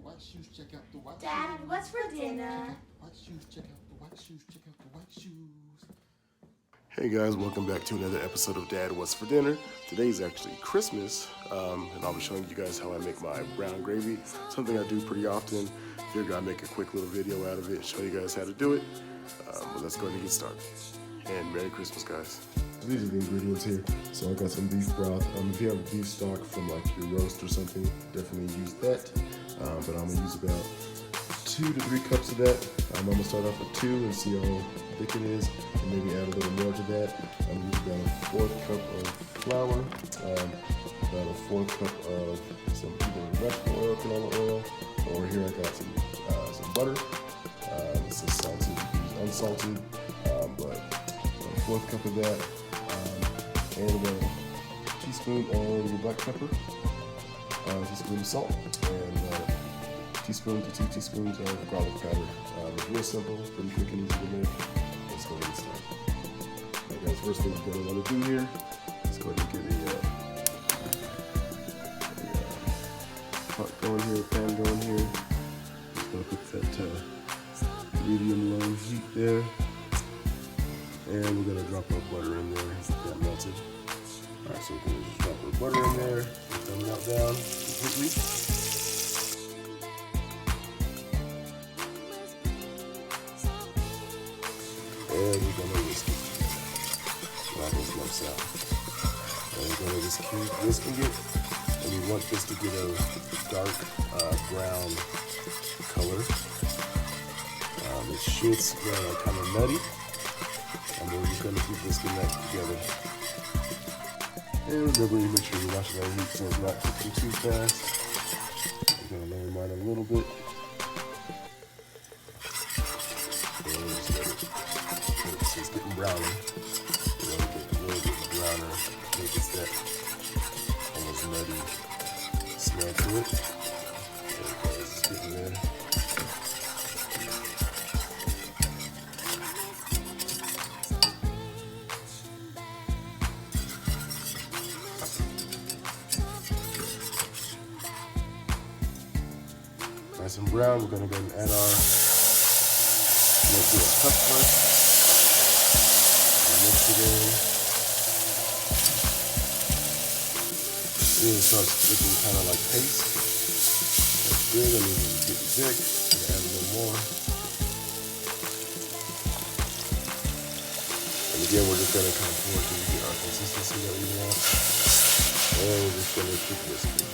white shoes, check out the white shoes. Dad, what's for dinner? White shoes, check out the white shoes, check out the white shoes. Hey guys, welcome back to another episode of Dad, What's for Dinner. Today's actually Christmas, and I'll be showing you guys how I make my brown gravy, something I do pretty often. Figured I'd make a quick little video out of it and show you guys how to do it. But let's go ahead and get started. And Merry Christmas, guys. These are the ingredients here. So I got some beef broth. If you have beef stock from like your roast or something, definitely use that. But I'm gonna use about 2 to 3 cups of that. I'm gonna start off with 2 and see how thick it is, and maybe add a little more to that. I'm gonna use about a 1/4 cup of flour, about a 1/4 cup of some either vegetable oil, canola oil, or here I got some butter. This is salted, unsalted, but a 1/4 cup of that, and about a teaspoon of your black pepper, a teaspoon of salt, and teaspoon to 2 teaspoons of garlic powder. It's real simple, pretty quick and easy to make. Let's go ahead and start. Alright guys, first thing we're going to want to do here, let's go ahead and get a pot going here, a pan going here. Just going to put that medium low heat there. And we're going to drop our butter in there, get that melted. Alright, so we're going to just drop our butter in there, let that melt down completely. And we're gonna whisk it. Let this lumps out. And we're gonna just keep whisking it. And we want this to get a dark brown color. It should smell kind of nutty. And we're just gonna keep whisking that together. And remember, you make sure you watch that heat so it's not cooking too fast. I'm gonna lower mine a little bit. It's getting browner. A little bit browner. I think it's that almost nutty smell to it. There it goes. It's getting there. Nice and brown. We're going to go and add our let's do a cup first. Mix it in. See, it starts looking kind of like paste. That's good. I mean, it's getting thick. I'm gonna add a little more. And again, we're just gonna kind of pour it till we get our consistency that we want. And we're just gonna keep whisking.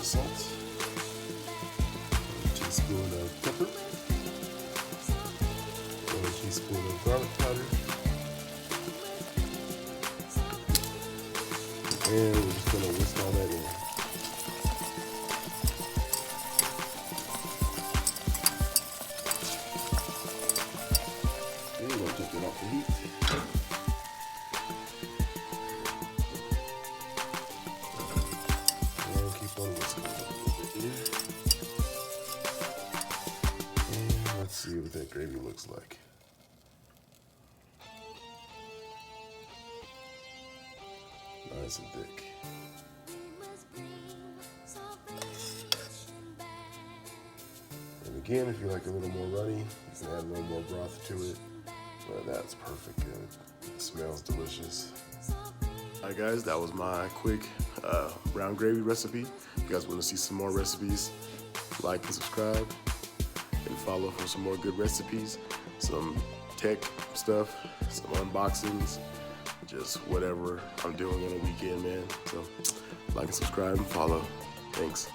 Salt, 1 teaspoon of pepper, 1 teaspoon of garlic powder, and we're just going to whisk all that in. And we're going to take it off the heat. Let's see what that gravy looks like. Nice and thick. And again, if you like a little more runny, you can add a little more broth to it. But that's perfect. It smells delicious. Alright guys, that was my quick brown gravy recipe. If you guys want to see some more recipes, like and subscribe. And follow for some more good recipes, some tech stuff, some unboxings, just whatever I'm doing on a weekend, man. So like and subscribe and follow. Thanks.